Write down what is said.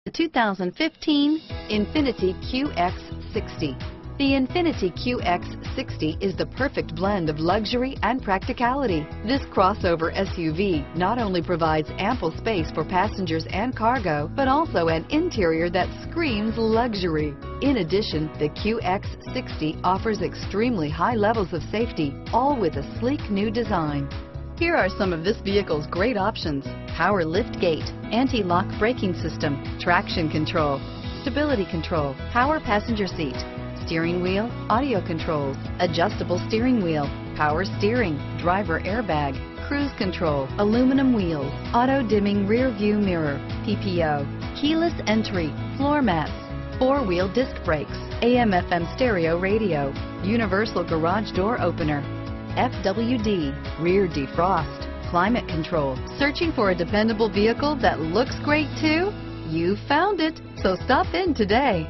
The 2015 Infiniti QX60. The Infiniti QX60 is the perfect blend of luxury and practicality. This crossover SUV not only provides ample space for passengers and cargo, but also an interior that screams luxury. In addition, the QX60 offers extremely high levels of safety, all with a sleek new design. Here are some of this vehicle's great options: power lift gate, anti-lock braking system, traction control, stability control, power passenger seat, steering wheel audio controls, adjustable steering wheel, power steering, driver airbag, cruise control, aluminum wheels, auto dimming rear view mirror, PPO, keyless entry, floor mats, four-wheel disc brakes, AM/FM stereo radio, universal garage door opener, FWD, rear defrost, climate control. Searching for a dependable vehicle that looks great too? You found it, so stop in today.